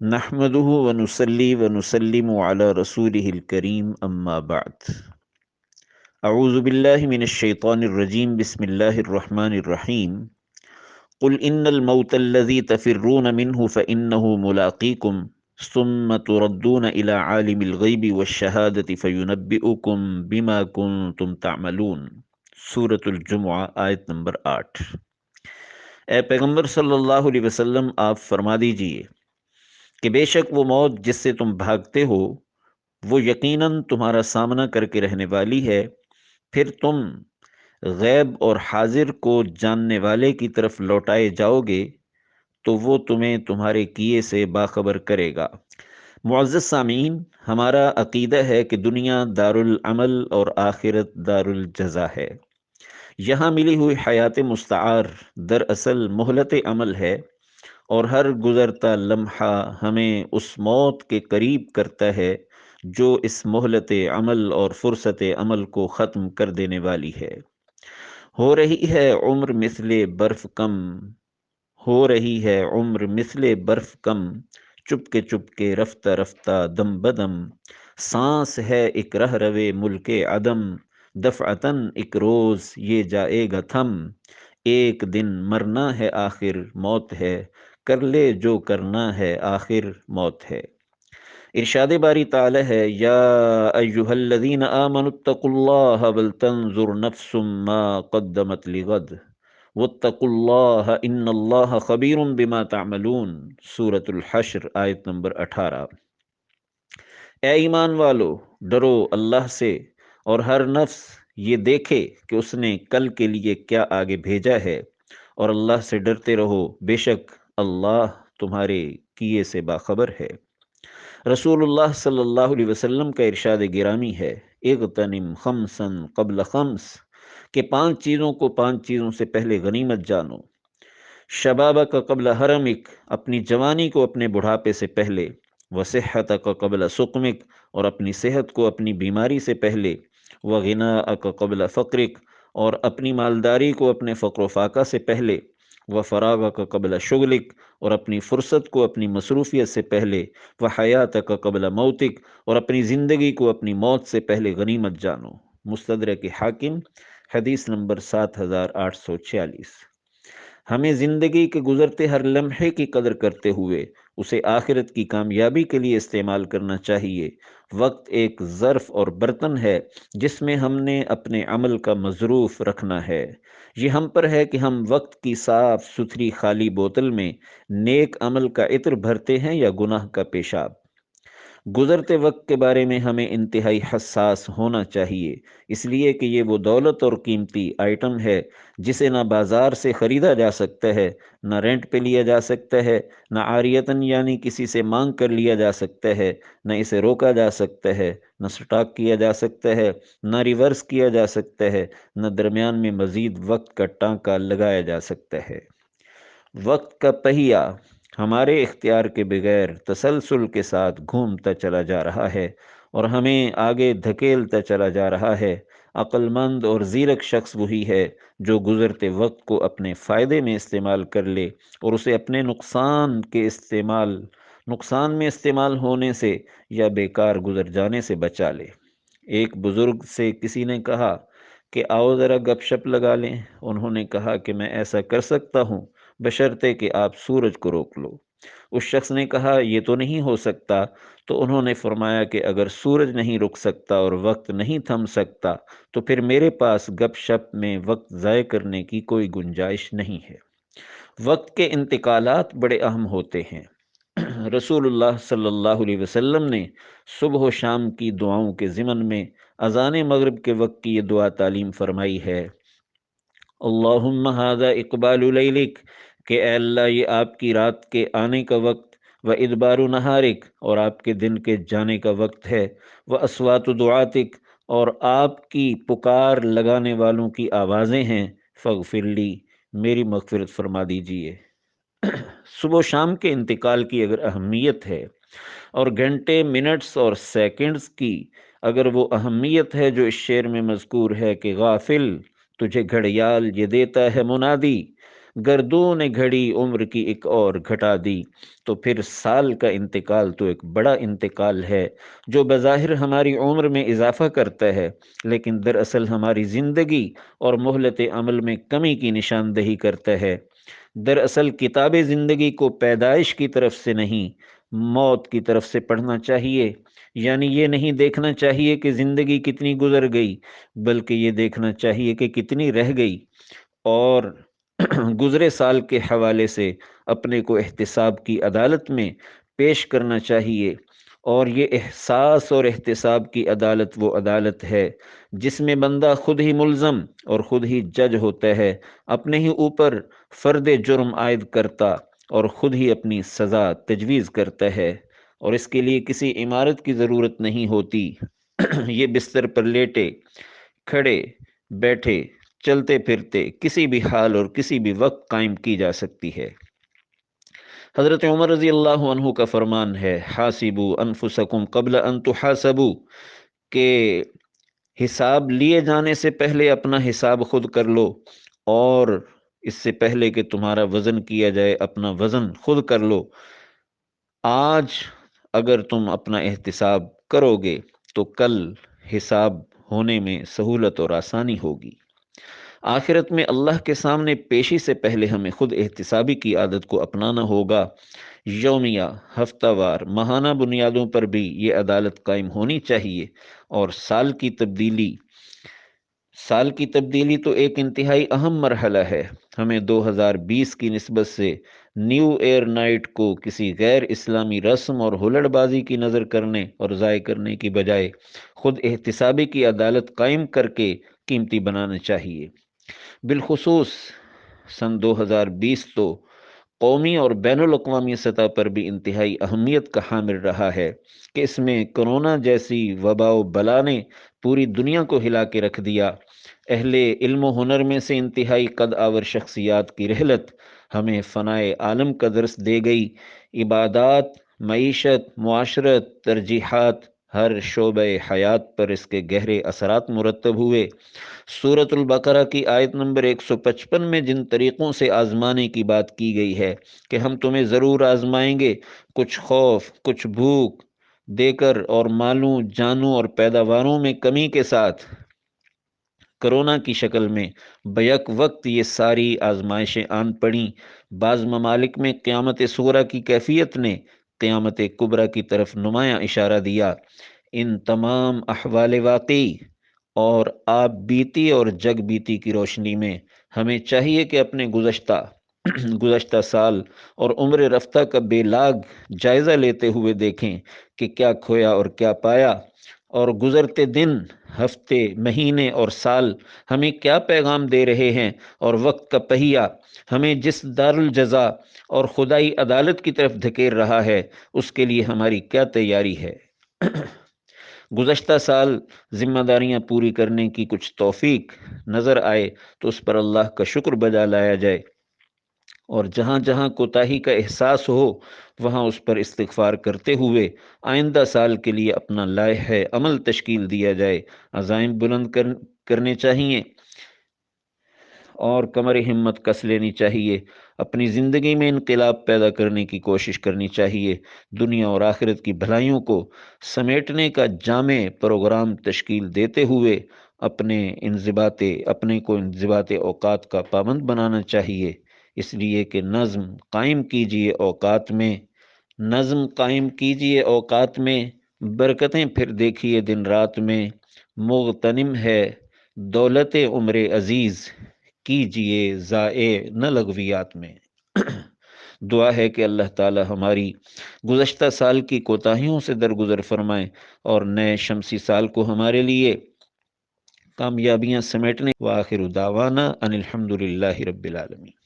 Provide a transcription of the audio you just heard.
نحمده ونصلي ونسلم على رسوله الكريم اما بعد اعوذ باللہ من الشیطان الرجیم بسم اللہ الرحمن الرحیم قل ان الموت الذي تفرون منه فانه ملاقيكم ثم تردون الى عالم الغیب والشہادة فینبئکم بما کنتم تعملون۔ سورة الجمعہ آیت نمبر 8۔ اے پیغمبر صلی اللہ علیہ وسلم، آپ فرما دیجئے کہ بے شک وہ موت جس سے تم بھاگتے ہو وہ یقیناً تمہارا سامنا کر کے رہنے والی ہے، پھر تم غیب اور حاضر کو جاننے والے کی طرف لوٹائے جاؤ گے تو وہ تمہیں تمہارے کیے سے باخبر کرے گا۔ معزز سامعین، ہمارا عقیدہ ہے کہ دنیا دارالعمل اور آخرت دارالجزا ہے۔ یہاں ملی ہوئی حیات مستعار دراصل مہلت عمل ہے، اور ہر گزرتا لمحہ ہمیں اس موت کے قریب کرتا ہے جو اس مہلت عمل اور فرصت عمل کو ختم کر دینے والی ہے۔ ہو رہی ہے عمر مثل برف کم، ہو رہی ہے عمر مثل برف کم، چپ کے رفتہ رفتہ دم بدم، سانس ہے ایک رہ روے ملک عدم، دفعتاً ایک روز یہ جائے گا تھم، ایک دن مرنا ہے آخر موت ہے، کر لے جو کرنا ہے آخر موت ہے۔ ارشاد باری تعالی ہے، یا ایہا الذین آمنوا اتقوا اللہ ولتنظر نفس ما قدمت لغد واتقوا اللہ ان اللہ خبیر بما تعملون۔ سورة الحشر آیت نمبر 18۔ اے ایمان والو، ڈرو اللہ سے، اور ہر نفس یہ دیکھے کہ اس نے کل کے لیے کیا آگے بھیجا ہے، اور اللہ سے ڈرتے رہو، بے شک اللہ تمہارے کیے سے باخبر ہے۔ رسول اللہ صلی اللہ علیہ وسلم کا ارشاد گرامی ہے، اغتنم خمسا قبل خمس، کہ 5 چیزوں کو 5 چیزوں سے پہلے غنیمت جانو۔ شبابک قبل حرمک، اپنی جوانی کو اپنے بڑھاپے سے پہلے، وصحتک قبل سقمک، اور اپنی صحت کو اپنی بیماری سے پہلے، وغناءک قبل فقرک، اور اپنی مالداری کو اپنے فقر و فاقہ سے پہلے، وفراغک قبل شغلک، اور اپنی فرصت کو اپنی مصروفیت سے پہلے، وحیاتک قبل موتک، اور اپنی زندگی کو اپنی موت سے پہلے غنیمت جانو۔ مستدرک حاکم، حدیث نمبر 7846۔ ہمیں زندگی کے گزرتے ہر لمحے کی قدر کرتے ہوئے اسے آخرت کی کامیابی کے لیے استعمال کرنا چاہیے۔ وقت ایک ظرف اور برتن ہے جس میں ہم نے اپنے عمل کا مظروف رکھنا ہے۔ یہ ہم پر ہے کہ ہم وقت کی صاف ستھری خالی بوتل میں نیک عمل کا عطر بھرتے ہیں یا گناہ کا پیشاب۔ گزرتے وقت کے بارے میں ہمیں انتہائی حساس ہونا چاہیے، اس لیے کہ یہ وہ دولت اور قیمتی آئٹم ہے جسے نہ بازار سے خریدا جا سکتا ہے، نہ رینٹ پہ لیا جا سکتا ہے، نہ عاریتاً یعنی کسی سے مانگ کر لیا جا سکتا ہے، نہ اسے روکا جا سکتا ہے، نہ سٹاک کیا جا سکتا ہے، نہ ریورس کیا جا سکتا ہے، نہ درمیان میں مزید وقت کا ٹانکا لگایا جا سکتا ہے۔ وقت کا پہیہ ہمارے اختیار کے بغیر تسلسل کے ساتھ گھومتا چلا جا رہا ہے اور ہمیں آگے دھکیلتا چلا جا رہا ہے۔ عقل مند اور زیرک شخص وہی ہے جو گزرتے وقت کو اپنے فائدے میں استعمال کر لے اور اسے اپنے نقصان میں استعمال ہونے سے یا بیکار گزر جانے سے بچا لے۔ ایک بزرگ سے کسی نے کہا کہ آؤ ذرا گپ شپ لگا لیں۔ انہوں نے کہا کہ میں ایسا کر سکتا ہوں بشرطے کہ آپ سورج کو روک لو۔ اس شخص نے کہا یہ تو نہیں ہو سکتا، تو انہوں نے فرمایا کہ اگر سورج نہیں رک سکتا اور وقت نہیں تھم سکتا تو پھر میرے پاس گپ شپ میں وقت ضائع کرنے کی کوئی گنجائش نہیں ہے۔ وقت کے انتقالات بڑے اہم ہوتے ہیں۔ رسول اللہ صلی اللہ علیہ وسلم نے صبح و شام کی دعاؤں کے ضمن میں اذان مغرب کے وقت کی یہ دعا تعلیم فرمائی ہے، اللہم ھذا اقبال لیلک، کہ اے اللہ یہ آپ کی رات کے آنے کا وقت، و ادبار نہارک، اور آپ کے دن کے جانے کا وقت ہے، و اصوات دعاتک، اور آپ کی پکار لگانے والوں کی آوازیں ہیں، فاغفر لی، میری مغفرت فرما دیجئے۔ صبح و شام کے انتقال کی اگر اہمیت ہے اور گھنٹے منٹس اور سیکنڈز کی اگر وہ اہمیت ہے جو اس شعر میں مذکور ہے کہ غافل تجھے گھڑیال یہ دیتا ہے منادی، گردوں نے گھڑی عمر کی ایک اور گھٹا دی۔ تو پھر سال کا انتقال تو ایک بڑا انتقال ہے جو بظاہر ہماری عمر میں اضافہ کرتا ہے، لیکن دراصل ہماری زندگی اور مہلت عمل میں کمی کی نشاندہی کرتا ہے۔ دراصل کتاب زندگی کو پیدائش کی طرف سے نہیں، موت کی طرف سے پڑھنا چاہیے۔ یعنی یہ نہیں دیکھنا چاہیے کہ زندگی کتنی گزر گئی، بلکہ یہ دیکھنا چاہیے کہ کتنی رہ گئی، اور گزرے سال کے حوالے سے اپنے کو احتساب کی عدالت میں پیش کرنا چاہیے۔ اور یہ احساس اور احتساب کی عدالت وہ عدالت ہے جس میں بندہ خود ہی ملزم اور خود ہی جج ہوتا ہے، اپنے ہی اوپر فرد جرم عائد کرتا اور خود ہی اپنی سزا تجویز کرتا ہے، اور اس کے لیے کسی عمارت کی ضرورت نہیں ہوتی۔ یہ بستر پر لیٹے، کھڑے، بیٹھے، چلتے پھرتے کسی بھی حال اور کسی بھی وقت قائم کی جا سکتی ہے۔ حضرت عمر رضی اللہ عنہ کا فرمان ہے، حاسبوا انفسکم قبل ان تحاسبوا، کہ حساب لیے جانے سے پہلے اپنا حساب خود کر لو، اور اس سے پہلے کہ تمہارا وزن کیا جائے اپنا وزن خود کر لو۔ آج اگر تم اپنا احتساب کرو گے تو کل حساب ہونے میں سہولت اور آسانی ہوگی۔ آخرت میں اللہ کے سامنے پیشی سے پہلے ہمیں خود احتسابی کی عادت کو اپنانا ہوگا۔ یومیہ، ہفتہ وار، ماہانہ بنیادوں پر بھی یہ عدالت قائم ہونی چاہیے۔ اور سال کی تبدیلی تو ایک انتہائی اہم مرحلہ ہے۔ ہمیں 2020 کی نسبت سے نیو ایئر نائٹ کو کسی غیر اسلامی رسم اور ہلڑ بازی کی نظر کرنے اور ضائع کرنے کی بجائے خود احتسابی کی عدالت قائم کر کے قیمتی بنانا چاہیے۔ بالخصوص سن 2020 تو قومی اور بین الاقوامی سطح پر بھی انتہائی اہمیت کا حامل رہا ہے کہ اس میں کرونا جیسی وبا و بلا نے پوری دنیا کو ہلا کے رکھ دیا۔ اہل علم و ہنر میں سے انتہائی قد آور شخصیات کی رحلت ہمیں فنائے عالم کا درس دے گئی۔ عبادات، معیشت، معاشرت، ترجیحات، ہر شعبہ حیات پر اس کے گہرے اثرات مرتب ہوئے۔ سورۃ البقرہ کی آیت نمبر 155 میں جن طریقوں سے آزمانے کی بات کی گئی ہے کہ ہم تمہیں ضرور آزمائیں گے، کچھ خوف، کچھ بھوک دے کر، اور مالوں، جانوں اور پیداواروں میں کمی کے ساتھ، کرونا کی شکل میں بیک وقت یہ ساری آزمائشیں آن پڑیں۔ بعض ممالک میں قیامت صغریٰ کی کیفیت نے قیامت کبریٰ کی طرف نمایاں اشارہ دیا۔ ان تمام احوال واقعی اور آپ بیتی اور جگ بیتی کی روشنی میں ہمیں چاہیے کہ اپنے گزشتہ سال اور عمر رفتہ کا بے لاگ جائزہ لیتے ہوئے دیکھیں کہ کیا کھویا اور کیا پایا، اور گزرتے دن، ہفتے، مہینے اور سال ہمیں کیا پیغام دے رہے ہیں، اور وقت کا پہیہ ہمیں جس دارالجزا اور خدائی عدالت کی طرف دھکیل رہا ہے اس کے لیے ہماری کیا تیاری ہے۔ گزشتہ سال ذمہ داریاں پوری کرنے کی کچھ توفیق نظر آئے تو اس پر اللہ کا شکر بجا لایا جائے، اور جہاں جہاں کوتاہی کا احساس ہو وہاں اس پر استغفار کرتے ہوئے آئندہ سال کے لیے اپنا لائحہ عمل تشکیل دیا جائے۔ عزائم بلند کرنے چاہیے اور کمر ہمت کس لینی چاہیے۔ اپنی زندگی میں انقلاب پیدا کرنے کی کوشش کرنی چاہیے۔ دنیا اور آخرت کی بھلائیوں کو سمیٹنے کا جامع پروگرام تشکیل دیتے ہوئے اپنے کو انضباط اوقات کا پابند بنانا چاہیے۔ اس لیے کہ نظم قائم کیجئے اوقات میں، برکتیں پھر دیکھیے دن رات میں، مغتنم ہے دولت عمر عزیز، کیجئے ضائع نہ لغویات میں۔ دعا ہے کہ اللہ تعالی ہماری گزشتہ سال کی کوتاہیوں سے درگزر فرمائے اور نئے شمسی سال کو ہمارے لیے کامیابیاں سمیٹنے۔ وآخر دعوانا ان الحمد للہ رب العالمین۔